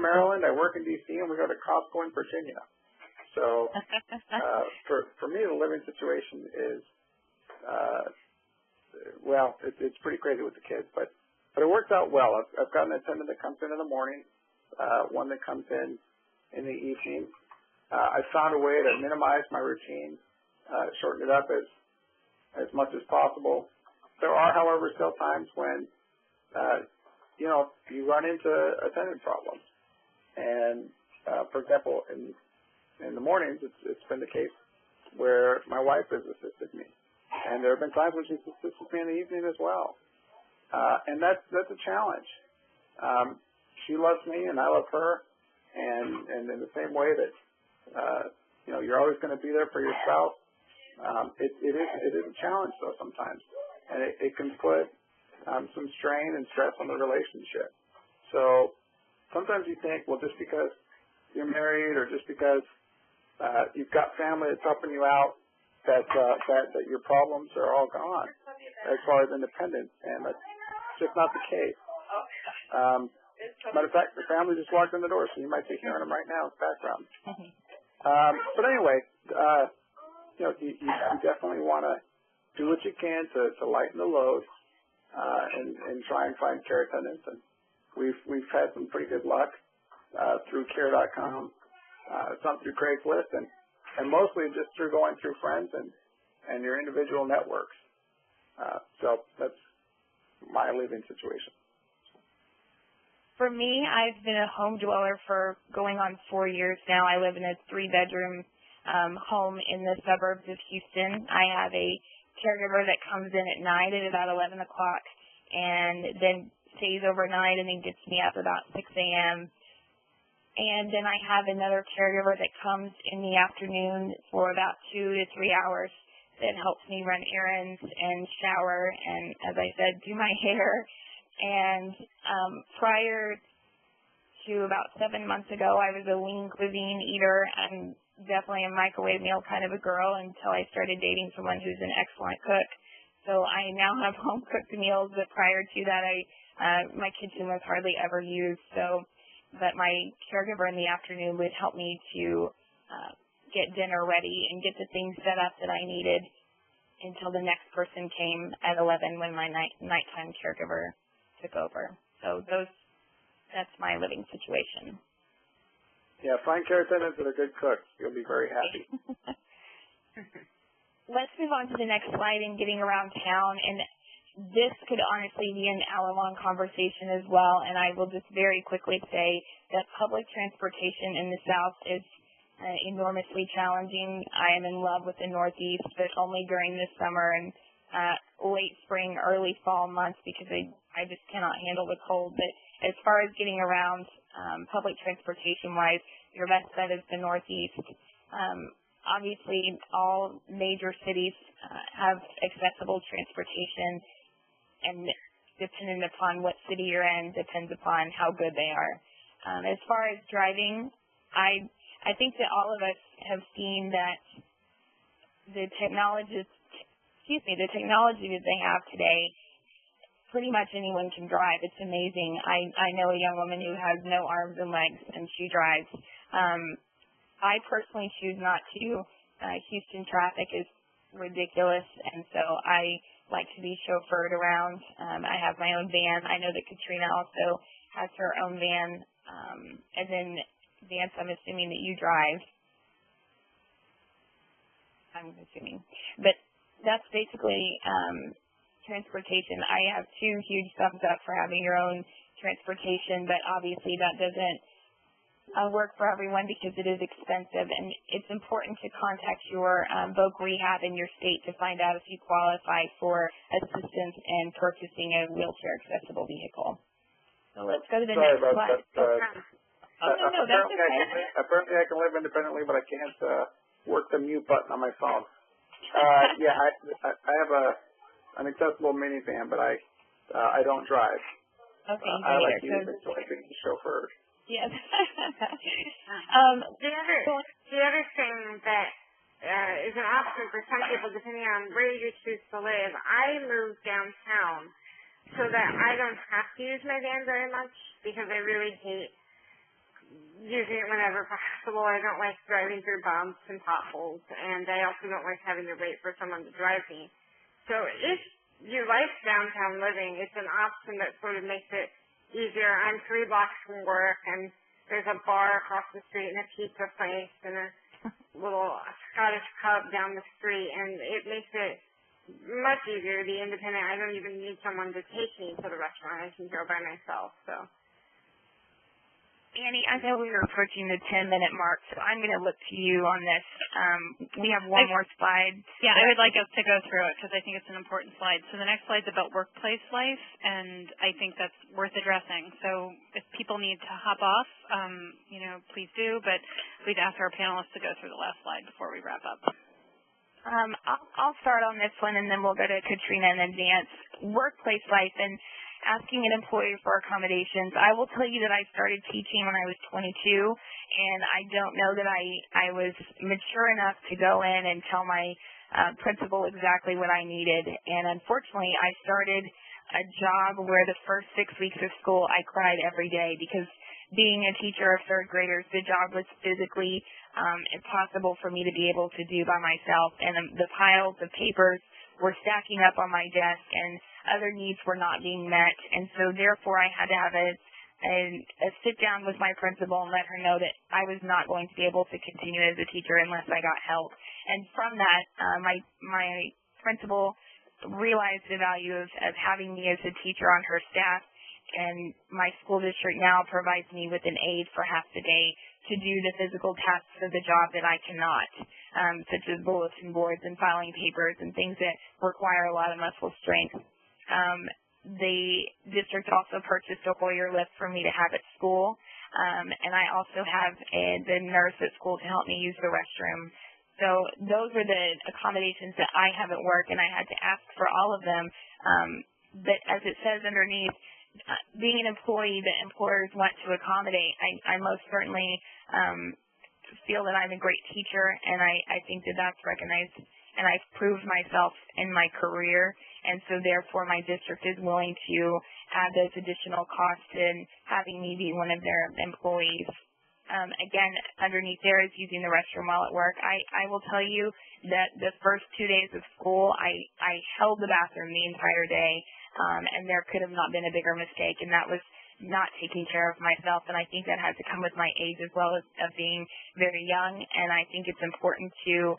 in Maryland, I work in D.C., and we go to Costco in Virginia. So for me, the living situation is, well, it's pretty crazy with the kids, but it works out well. I've got an attendant that comes in the morning, one that comes in the evening. I found a way to minimize my routine, shorten it up as much as possible. There are, however, still times when, you run into attendant problems. And, for example, in the mornings, it's been the case where my wife has assisted me. And there have been times when she's assisted me in the evening as well. And that's a challenge. She loves me and I love her. And in the same way that, you're always going to be there for your spouse, it is a challenge, though, sometimes. And it can put some strain and stress on the relationship. So sometimes you think, well, just because you're married or just because you've got family that's helping you out, that your problems are all gone as far as independence. And that's just not the case. Matter of fact, the family just walked in the door, so you might be hearing them right now in the background. But anyway, you definitely want to do what you can to lighten the load and try and find care attendants. And we've had some pretty good luck through care.com, some through Craigslist, and mostly just through going through friends and your individual networks. So that's my living situation. For me, I've been a home dweller for going on 4 years now. I live in a 3-bedroom home in the suburbs of Houston. I have a caregiver that comes in at night at about 11 o'clock and then stays overnight and then gets me up about 6 a.m. And then I have another caregiver that comes in the afternoon for about 2 to 3 hours that helps me run errands and shower and, as I said, do my hair. And prior to about 7 months ago, I was a lean cuisine eater. I'm definitely a microwave meal kind of a girl until I started dating someone who's an excellent cook. So I now have home-cooked meals, but prior to that, my kitchen was hardly ever used. But my caregiver in the afternoon would help me to get dinner ready and get the things set up that I needed until the next person came at 11 when my nighttime caregiver took over. So that's my living situation. Yeah, find care attendants that are good cooks. You'll be very happy. Let's move on to the next slide in getting around town. And this could honestly be an hour-long conversation as well. And I will just very quickly say that public transportation in the South is enormously challenging. I am in love with the Northeast, but only during the summer and late spring, early fall months because I just cannot handle the cold. But as far as getting around public transportation-wise, your best bet is the Northeast. Obviously, all major cities have accessible transportation, and depending upon what city you're in, depends upon how good they are. As far as driving, I think that all of us have seen that the technology that they have today, pretty much anyone can drive. It's amazing. I know a young woman who has no arms and legs, and she drives. I personally choose not to. Houston traffic is ridiculous, and so I like to be chauffeured around. I have my own van. I know that Katrina also has her own van. And then, Vance, I'm assuming that you drive. I'm assuming. But that's basically transportation. I have 2 huge thumbs up for having your own transportation, but obviously that doesn't work for everyone because it is expensive, and it's important to contact your VOC rehab in your state to find out if you qualify for assistance in purchasing a wheelchair-accessible vehicle. So let's go to the next slide. No, that's okay. Apparently I can live independently, but I can't work the mute button on my phone. Yeah, I have an accessible minivan, but I don't drive. Okay, I like using it so I can be chauffeured. Yes. The other thing that is an option for some people, depending on where you choose to live, I moved downtown so that I don't have to use my van very much because I really hate whenever possible. I don't like driving through bumps and potholes, and I also don't like having to wait for someone to drive me. So if you like downtown living, it's an option that sort of makes it easier. I'm 3 blocks from work, and there's a bar across the street and a pizza place and a little Scottish pub down the street, and it makes it much easier to be independent. I don't even need someone to take me to the restaurant. I can go by myself. So, Annie, I know we were approaching the 10-minute mark, so I'm going to look to you on this. We have one more slide. Yeah, I would like us to go through it because I think it's an important slide. So the next slide is about workplace life, and I think that's worth addressing. So if people need to hop off, please do, but we'd ask our panelists to go through the last slide before we wrap up. I'll start on this one, and then we'll go to Katrina and then Vance. Workplace life and asking an employer for accommodations. I will tell you that I started teaching when I was 22, and I don't know that I was mature enough to go in and tell my principal exactly what I needed. And unfortunately, I started a job where the first 6 weeks of school I cried every day because being a teacher of third graders, the job was physically impossible for me to be able to do by myself, and the piles of papers were stacking up on my desk, and other needs were not being met. And so therefore I had to have a sit down with my principal and let her know that I was not going to be able to continue as a teacher unless I got help. And from that, my principal realized the value of having me as a teacher on her staff, and my school district now provides me with an aide for half the day to do the physical tasks of the job that I cannot, such as bulletin boards and filing papers and things that require a lot of muscle strength. The district also purchased a Hoyer lift for me to have at school, and I also have the nurse at school to help me use the restroom. So those are the accommodations that I have at work, and I had to ask for all of them. But as it says underneath, being an employee that employers want to accommodate, I most certainly feel that I'm a great teacher, and I think that that's recognized, and I've proved myself in my career, and so therefore my district is willing to add those additional costs in having me be one of their employees. Again, underneath there is using the restroom while at work. I will tell you that the first 2 days of school, I held the bathroom the entire day, and there could have not been a bigger mistake, and that was not taking care of myself, and I think that has to come with my age as well as of being very young, and I think it's important to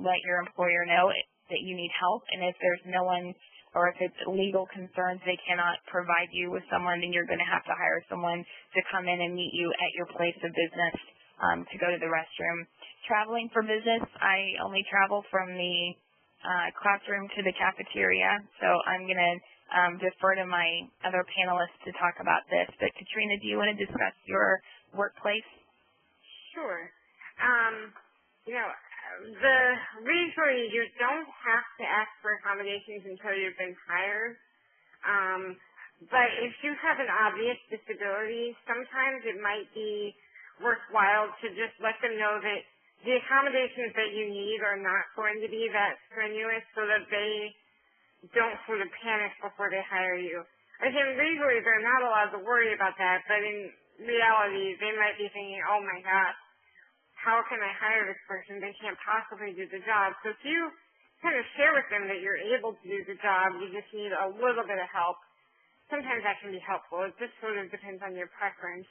let your employer know that you need help, and if there's no one, or if it's legal concerns they cannot provide you with someone, then you're going to have to hire someone to come in and meet you at your place of business to go to the restroom. Traveling for business, I only travel from the classroom to the cafeteria, so I'm going to defer to my other panelists to talk about this. But Katrina, do you want to discuss your workplace? Sure. Usually you don't have to ask for accommodations until you've been hired. But if you have an obvious disability, sometimes it might be worthwhile to just let them know that the accommodations that you need are not going to be that strenuous so that they don't sort of panic before they hire you. I think legally they're not allowed to worry about that, but in reality they might be thinking, oh my gosh, how can I hire this person? They can't possibly do the job. So if you kind of share with them that you're able to do the job, you just need a little bit of help, sometimes that can be helpful. It just sort of depends on your preference.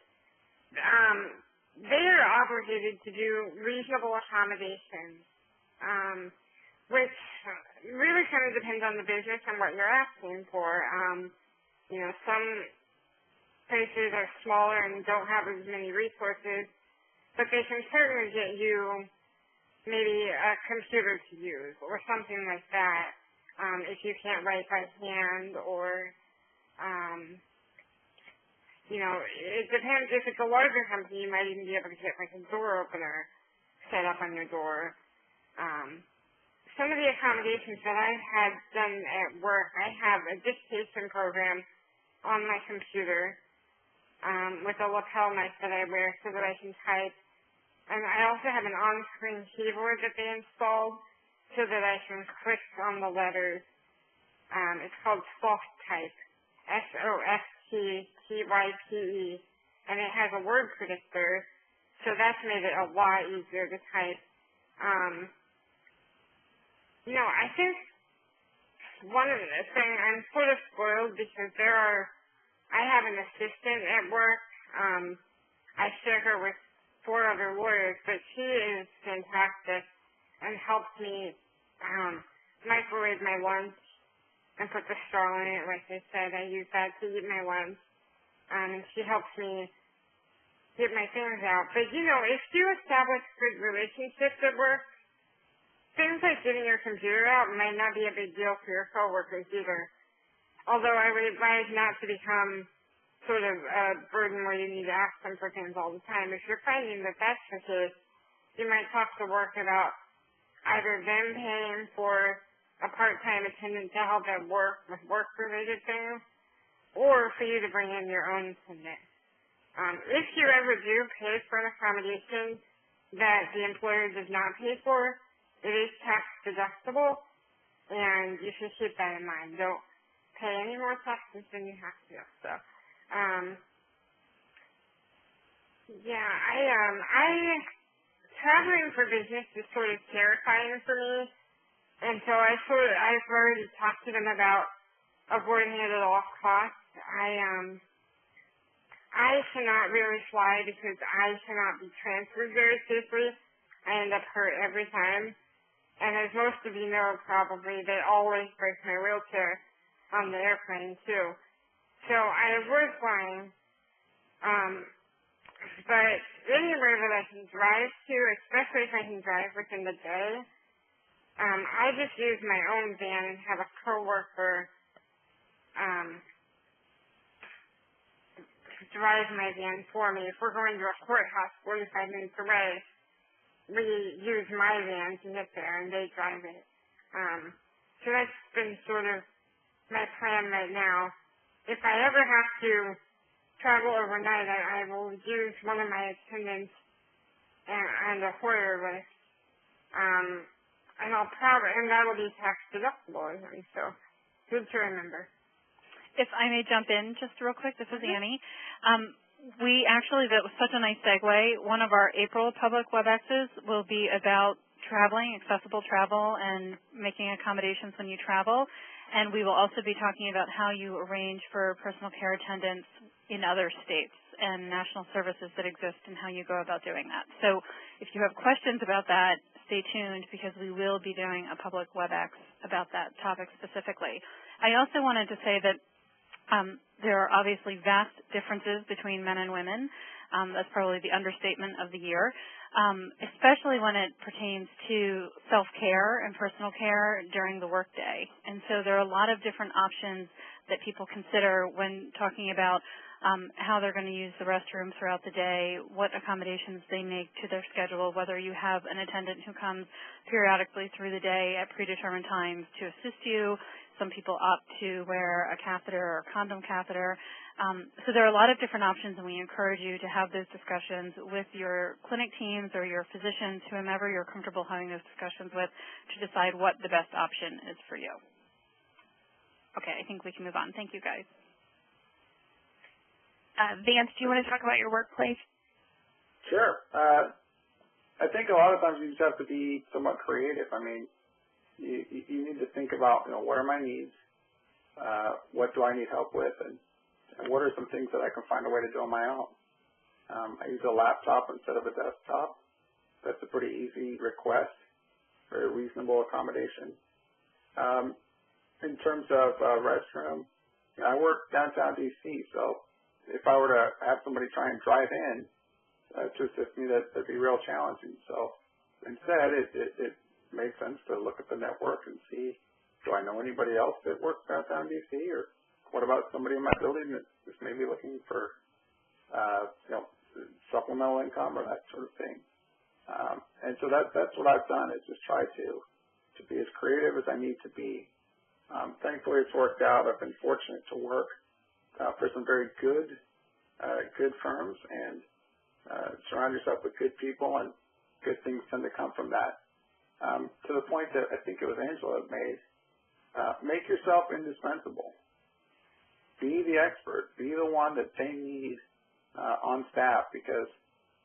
They are obligated to do reasonable accommodations, which really kind of depends on the business and what you're asking for. Some places are smaller and don't have as many resources, but they can certainly get you maybe a computer to use or something like that if you can't write by hand, or it depends. If it's a larger company, you might even be able to get like a door opener set up on your door. Some of the accommodations that I've had done at work, I have a dictation program on my computer with a lapel knife that I wear so that I can type. And I also have an on-screen keyboard that they installed so that I can click on the letters. It's called SoftType, SoftType, and it has a word predictor So that's made it a lot easier to type. I think one of the things, I'm sort of spoiled because I have an assistant at work. I share her with 4 other lawyers, but she is fantastic and helps me microwave my lunch and put the straw in it. Like I said, I use that to eat my lunch. And she helps me get my things out. But, if you establish good relationships at work, things like getting your computer out might not be a big deal for your coworkers either. Although I would advise not to become sort of a burden where you need to ask them for things all the time. If you're finding that that's the case, you might talk to work about either them paying for a part-time attendant to help at work with work-related things, or for you to bring in your own attendant. If you ever do pay for an accommodation that the employer does not pay for, it is tax deductible, and you should keep that in mind. Don't pay any more taxes than you have to. So, traveling for business is sort of terrifying for me, and so I've already talked to them about avoiding it at all costs. I cannot really fly because I cannot be transferred very safely. I end up hurt every time. And as most of you know probably, they always break my wheelchair on the airplane too. So I avoid flying. But anywhere that I can drive to, especially if I can drive within the day, I just use my own van and have a coworker drive my van for me. If we're going to a courthouse 45 minutes away, we use my van to get there, and they drive it. So that's been sort of my plan right now. If I ever have to travel overnight, I will use one of my attendants and a Hoyer list. And that'll be tax deductible, I think, so good to remember. If I may jump in just real quick, this is Annie. That was such a nice segue. One of our April public WebExes will be about traveling, accessible travel, and making accommodations when you travel. And we will also be talking about how you arrange for personal care attendants in other states and national services that exist and how you go about doing that. So if you have questions about that, stay tuned because we will be doing a public WebEx about that topic specifically. I also wanted to say that there are obviously vast differences between men and women. That's probably the understatement of the year, especially when it pertains to self-care and personal care during the workday. And so there are a lot of different options that people consider when talking about how they're going to use the restroom throughout the day, what accommodations they make to their schedule, whether you have an attendant who comes periodically through the day at predetermined times to assist you. Some people opt to wear a catheter or a condom catheter. So there are a lot of different options, and we encourage you to have those discussions with your clinic teams or your physicians, whomever you're comfortable having those discussions with, to decide what the best option is for you. Okay, I think we can move on. Thank you, guys. Vance, do you want to talk about your workplace? Sure. I think a lot of times you just have to be somewhat creative. I mean, you need to think about, what are my needs? What do I need help with? And what are some things that I can find a way to do on my own? I use a laptop instead of a desktop. That's a pretty easy request, very reasonable accommodation. In terms of restroom, I work downtown D.C., so if I were to have somebody try and drive in to assist me, that'd be real challenging. So instead, it made sense to look at the network and see, do I know anybody else that works downtown D.C., or what about somebody in my building that is maybe looking for, supplemental income or that sort of thing. And so that's what I've done, is just try to be as creative as I need to be. Thankfully, it's worked out. I've been fortunate to work for some very good firms, and surround yourself with good people, and good things tend to come from that. To the point that I think it was Angela that made, make yourself indispensable. Be the expert. Be the one that they need on staff, because